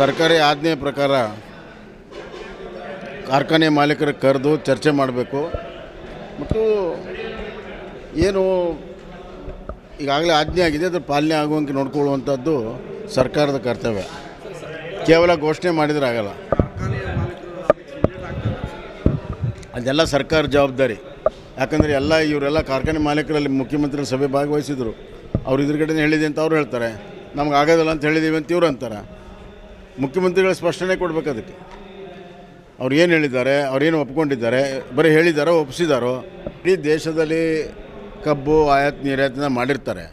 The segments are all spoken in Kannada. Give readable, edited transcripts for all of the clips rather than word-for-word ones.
ಸರ್ಕಾರಿ ಆಜ್ಞೆ ಪ್ರಕಾರ ಕಾರ್ಖಾನೆ ಮಾಲೀಕರ ಕರೆದು ಚರ್ಚೆ ಮಾಡಬೇಕು ಮತ್ತು ಏನು ಈಗಾಗಲೇ ಆಜ್ಞೆ ಆಗಿದೆ ಅದರ ಪಾಲನೆ ಆಗುವಂತೆ ನೋಡ್ಕೊಳ್ಳುವಂಥದ್ದು ಸರ್ಕಾರದ ಕರ್ತವ್ಯ. ಕೇವಲ ಘೋಷಣೆ ಮಾಡಿದರೆ ಆಗಲ್ಲ, ಅದೆಲ್ಲ ಸರ್ಕಾರ ಜವಾಬ್ದಾರಿ. ಯಾಕಂದರೆ ಇವರೆಲ್ಲ ಕಾರ್ಖಾನೆ ಮಾಲೀಕರಲ್ಲಿ ಮುಖ್ಯಮಂತ್ರಿ ಸಭೆ ಭಾಗವಹಿಸಿದರು. ಅವ್ರು ಎದುರುಗಡೆ ಹೇಳಿದೆ ಅಂತ ಅವ್ರು ಹೇಳ್ತಾರೆ, ನಮ್ಗೆ ಆಗೋದಿಲ್ಲ ಅಂತ ಹೇಳಿದ್ದೀವಿ ಅಂತ ಇವ್ರು ಅಂತಾರೆ. ಮುಖ್ಯಮಂತ್ರಿಗಳು ಸ್ಪಷ್ಟನೆ ಕೊಡಬೇಕು ಅದಕ್ಕೆ. ಅವ್ರು ಏನು ಹೇಳಿದ್ದಾರೆ, ಅವ್ರೇನು ಒಪ್ಕೊಂಡಿದ್ದಾರೆ, ಬರೀ ಹೇಳಿದ್ದಾರೋ ಒಪ್ಪಿಸಿದಾರೋ? ಇಡೀ ದೇಶದಲ್ಲಿ ಕಬ್ಬು ಆಯಾತ್ ನಿರ್ಯಾತನ ಮಾಡಿರ್ತಾರೆ.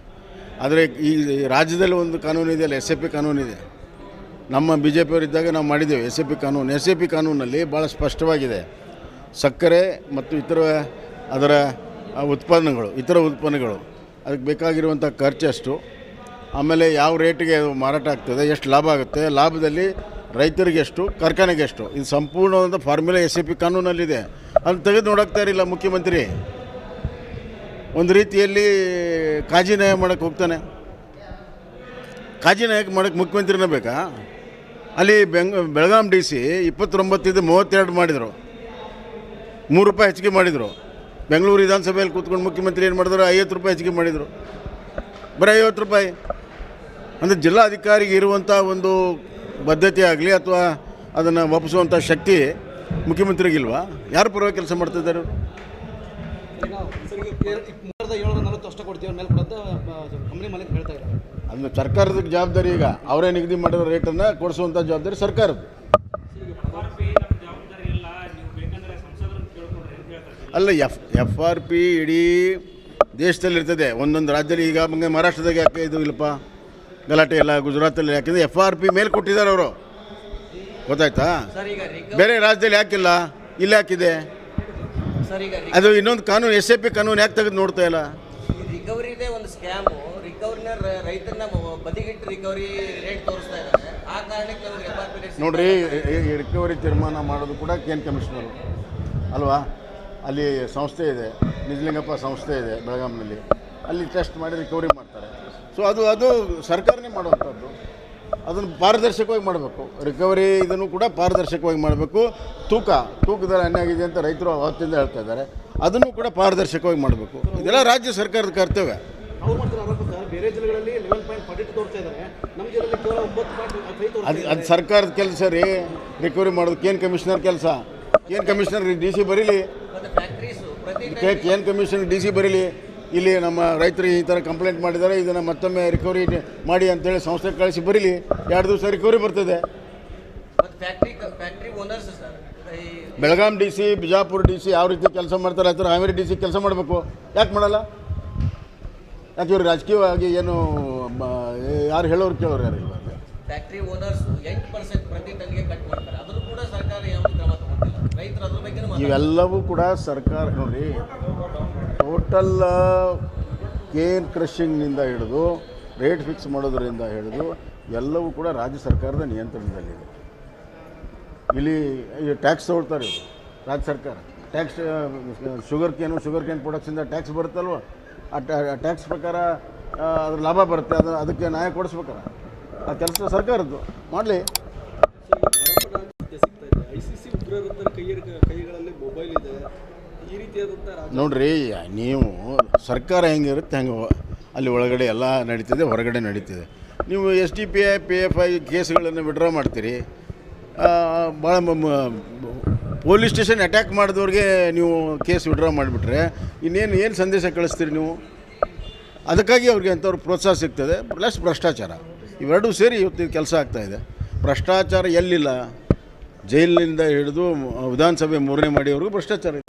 ಆದರೆ ಈ ರಾಜ್ಯದಲ್ಲಿ ಒಂದು ಕಾನೂನು ಇದೆಯಲ್ಲ, SAP ಕಾನೂನಿದೆ. ನಮ್ಮ BJP ಅವರಿದ್ದಾಗ ನಾವು ಮಾಡಿದ್ದೇವೆ SAP ಕಾನೂನು. SAP ಕಾನೂನಲ್ಲಿ ಭಾಳ ಸ್ಪಷ್ಟವಾಗಿದೆ, ಸಕ್ಕರೆ ಮತ್ತು ಅದರ ಇತರ ಉತ್ಪನ್ನಗಳು ಅದಕ್ಕೆ ಬೇಕಾಗಿರುವಂಥ ಖರ್ಚು ಎಷ್ಟು, ಆಮೇಲೆ ಯಾವ ರೇಟಿಗೆ ಮಾರಾಟ ಆಗ್ತದೆ, ಎಷ್ಟು ಲಾಭ ಆಗುತ್ತೆ, ಲಾಭದಲ್ಲಿ ರೈತರಿಗೆ ಎಷ್ಟು, ಕಾರ್ಖಾನೆಗೆ ಎಷ್ಟು, ಇದು ಸಂಪೂರ್ಣವಾದ ಫಾರ್ಮುಲಾ SAP ಕಾನೂನಲ್ಲಿದೆ. ಅದನ್ನು ತೆಗೆದು ನೋಡೋಕ್ತಾ ಇರಲಿಲ್ಲ ಮುಖ್ಯಮಂತ್ರಿ. ಒಂದು ರೀತಿಯಲ್ಲಿ ಕಾಜಿ ನ್ಯಾಯ ಮಾಡೋಕ್ಕೆ ಹೋಗ್ತಾನೆ. ಕಾಜಿ ನ್ಯಾಯಕ್ಕೆ ಮಾಡೋಕ್ಕೆ ಮುಖ್ಯಮಂತ್ರಿನೇ ಬೇಕಾ? ಅಲ್ಲಿ ಬೆಳಗಾಂ DC 29 32 ಮಾಡಿದರು, ₹3 ಹೆಚ್ಚಿಗೆ ಮಾಡಿದರು. ಬೆಂಗಳೂರು ವಿಧಾನಸಭೆಯಲ್ಲಿ ಕೂತ್ಕೊಂಡು ಮುಖ್ಯಮಂತ್ರಿ ಏನು ಮಾಡಿದ್ರು, ₹50 ಹೆಚ್ಚಿಗೆ ಮಾಡಿದರು. ಬರೀ ₹50 ಅಂದರೆ ಜಿಲ್ಲಾಧಿಕಾರಿಗೆ ಇರುವಂಥ ಒಂದು ಬದ್ಧತೆ ಆಗಲಿ ಅಥವಾ ಅದನ್ನು ಒಪ್ಪಿಸುವಂಥ ಶಕ್ತಿ ಮುಖ್ಯಮಂತ್ರಿಗಿಲ್ವಾ? ಯಾರು ಪರವಾಗಿ ಕೆಲಸ ಮಾಡ್ತಿದ್ದಾರೆ? ಅದನ್ನು ಸರ್ಕಾರದ ಜವಾಬ್ದಾರಿ. ಈಗ ಅವರೇ ನಿಗದಿ ಮಾಡಿರೋ ರೇಟನ್ನು ಕೊಡಿಸುವಂಥ ಜವಾಬ್ದಾರಿ ಸರ್ಕಾರದ್ದು. ಅಲ್ಲ, FRP ಇಡೀ ದೇಶದಲ್ಲಿರ್ತದೆ, ಒಂದೊಂದು ರಾಜ್ಯದಲ್ಲಿ. ಈಗ ಮಹಾರಾಷ್ಟ್ರದಾಗ ಯಾಕೆ ಇದು ಇಲ್ಲಪ್ಪ ಗಲಾಟೆ ಎಲ್ಲ, ಗುಜರಾತಲ್ಲಿ ಯಾಕೆಂದರೆ FRP ಮೇಲೆ ಕೊಟ್ಟಿದ್ದಾರೆ ಅವರು, ಗೊತ್ತಾಯ್ತಾ? ಬೇರೆ ರಾಜ್ಯದಲ್ಲಿ ಯಾಕಿಲ್ಲ, ಇಲ್ಲಿ ಯಾಕಿದೆ? ಅದು ಇನ್ನೊಂದು ಕಾನೂನು, SAP ಕಾನೂನು ಯಾಕೆ ತೆಗೆದು ನೋಡ್ತಾ ಇಲ್ಲ? ರಿಕವರಿದೇ ಒಂದು ಸ್ಕ್ಯಾಮು. ರಿಕವರಿನ ರೈತನ ಬದಿಗಿಟ್ಟು ರಿಕವರಿ ರೇಟ್ ತೋರಿಸ್ತಾ ಇದ್ದಾರೆ. ಆ ಕಾರಣಕ್ಕೆ ನಮಗೆ FRP ರೇಟ್ ನೋಡ್ರಿ, ರಿಕವರಿ ತೀರ್ಮಾನ ಮಾಡೋದು ಕೂಡ ಕೇಂದ್ರ ಕಮಿಷನರು ಅಲ್ವಾ? ಅಲ್ಲಿ ಸಂಸ್ಥೆ ಇದೆ, ನಿಜಲಿಂಗಪ್ಪ ಸಂಸ್ಥೆ ಇದೆ ಬೆಳಗಾಂನಲ್ಲಿ, ಅಲ್ಲಿ ಟೆಸ್ಟ್ ಮಾಡಿ ರಿಕವರಿ ಮಾಡ್ತಾರೆ. ಸೊ ಅದು ಸರ್ಕಾರನೇ ಮಾಡುವಂಥದ್ದು. ಅದನ್ನು ಪಾರದರ್ಶಕವಾಗಿ ಮಾಡಬೇಕು. ರಿಕವರಿ ಇದನ್ನು ಕೂಡ ಪಾರದರ್ಶಕವಾಗಿ ಮಾಡಬೇಕು. ತೂಕದಲ್ಲಿ ಅನ್ಯಾಗಿದೆ ಅಂತ ರೈತರು ಅವತ್ತಿಂದ ಹೇಳ್ತಾ ಇದ್ದಾರೆ, ಅದನ್ನು ಕೂಡ ಪಾರದರ್ಶಕವಾಗಿ ಮಾಡಬೇಕು. ಇದೆಲ್ಲ ರಾಜ್ಯ ಸರ್ಕಾರದ ಕರ್ತವ್ಯ. ಬೇರೆ ಜಿಲ್ಲೆಗಳಲ್ಲಿ 11.42 ತೋರಿಸ್ತಾ ಇದ್ದಾರೆ, ನಮ್ಮ ಜಿಲ್ಲೆಯಲ್ಲಿ ಕೇವಲ 9.5. ಅದು ಸರ್ಕಾರದ ಕೆಲಸ ರೀ, ರಿಕವರಿ ಮಾಡೋದು. ಕೇನ್ ಕಮಿಷನರ್ ಕೆಲಸ. ಕೇನ್ ಕಮಿಷನರ್ DC ಬರೀಲಿ, ಕೇನ್ ಕಮಿಷನರ್ DC ಬರೀಲಿ, ಇಲ್ಲಿ ನಮ್ಮ ರೈತರು ಈ ಥರ ಕಂಪ್ಲೇಂಟ್ ಮಾಡಿದ್ದಾರೆ, ಇದನ್ನು ಮತ್ತೊಮ್ಮೆ ರಿಕವರಿ ಮಾಡಿ ಅಂತೇಳಿ ಸಂಸ್ಥೆ ಕಳಿಸಿ ಬರೀಲಿ. 2 ದಿವಸ ರಿಕವರಿ ಬರ್ತದೆ. ಬೆಳಗಾಂ DC, ಬಿಜಾಪುರ DC ಯಾವ ರೀತಿ ಕೆಲಸ ಮಾಡ್ತಾರೆ ಆ ಥರ ಹಾವೇರಿ DC ಕೆಲಸ ಮಾಡಬೇಕು. ಯಾಕೆ ಮಾಡಲ್ಲ? ಯಾಕೆ ಇವರು ರಾಜಕೀಯವಾಗಿ ಏನು ಯಾರು ಹೇಳೋರು ಕೇಳೋರು ಯಾರು? ಇವಾಗ ಫ್ಯಾಕ್ಟ್ರಿ ಓನರ್ಸ್ 8% ಪ್ರತಿ ಟನ್ಗೆ ಕಟ್ ಮಾಡ್ತಾರೆ, ಅದನ್ನು ಕೂಡ ಸರ್ಕಾರ ಯಾವುದು ಕ್ರಮ ತಗೊಂಡಿಲ್ಲ. ರೈತರು ಅದ್ರ ಬಗ್ಗೆ ಇವೆಲ್ಲವೂ ಕೂಡ ಸರ್ಕಾರ ನೋಡಿ, ಟೋಟಲ್ ಕೇನ್ ಕ್ರಷಿಂಗ್ನಿಂದ ಹಿಡಿದು ರೇಟ್ ಫಿಕ್ಸ್ ಮಾಡೋದರಿಂದ ಹಿಡಿದು ಎಲ್ಲವೂ ಕೂಡ ರಾಜ್ಯ ಸರ್ಕಾರದ ನಿಯಂತ್ರಣದಲ್ಲಿದೆ. ಇಲ್ಲಿ ಟ್ಯಾಕ್ಸ್ ತೊಗೊಳ್ತಾರೆ ಇವರು, ರಾಜ್ಯ ಸರ್ಕಾರ ಟ್ಯಾಕ್ಸ್. ಶುಗರ್ ಕೇನ್ ಪ್ರೊಡಕ್ಷನ್ದ ಟ್ಯಾಕ್ಸ್ ಬರುತ್ತಲ್ವ, ಆ ಟ್ಯಾಕ್ಸ್ ಪ್ರಕಾರ ಅದ್ರ ಲಾಭ ಬರುತ್ತೆ, ಅದಕ್ಕೆ ನ್ಯಾಯ ಕೊಡಿಸ್ಬೇಕಲ್ಲ. ಆ ಕೆಲಸ ಸರ್ಕಾರದ್ದು ಮಾಡಲಿ. ICC ಉಗ್ರರ ಕೈಗಳಲ್ಲಿ ಮೊಬೈಲ್ ಇದೆ, ಈ ರೀತಿಯಾದಂಥ ನೋಡ್ರಿ, ನೀವು ಸರ್ಕಾರ ಹೆಂಗಿರುತ್ತೆ ಹಂಗೆ ಅಲ್ಲಿ ಒಳಗಡೆ ಎಲ್ಲ ನಡೀತಿದೆ, ಹೊರಗಡೆ ನಡೀತಿದೆ. ನೀವು SDPI PFI ಕೇಸ್ಗಳನ್ನು ವಿಡ್ರಾ ಮಾಡ್ತೀರಿ. ಭಾಳ ಪೊಲೀಸ್ ಸ್ಟೇಷನ್ ಅಟ್ಯಾಕ್ ಮಾಡಿದವ್ರಿಗೆ ನೀವು ಕೇಸ್ ವಿಡ್ರಾ ಮಾಡಿಬಿಟ್ರೆ ಏನು ಸಂದೇಶ ಕಳಿಸ್ತೀರಿ ನೀವು? ಅದಕ್ಕಾಗಿ ಅವ್ರಿಗೆ ಅಂಥವ್ರು ಪ್ರೋತ್ಸಾಹ ಸಿಗ್ತದೆ. ಪ್ಲಸ್ ಭ್ರಷ್ಟಾಚಾರ, ಇವೆರಡೂ ಸೇರಿ ಇವತ್ತು ಕೆಲಸ ಆಗ್ತಾಯಿದೆ. ಭ್ರಷ್ಟಾಚಾರ ಎಲ್ಲಿಲ್ಲ? ಜೈಲಿನಿಂದ ಹಿಡಿದು ವಿಧಾನಸಭೆ 3ನೇ ಮಾಡಿಯವ್ರಿಗೂ ಭ್ರಷ್ಟಾಚಾರ ಇದೆ.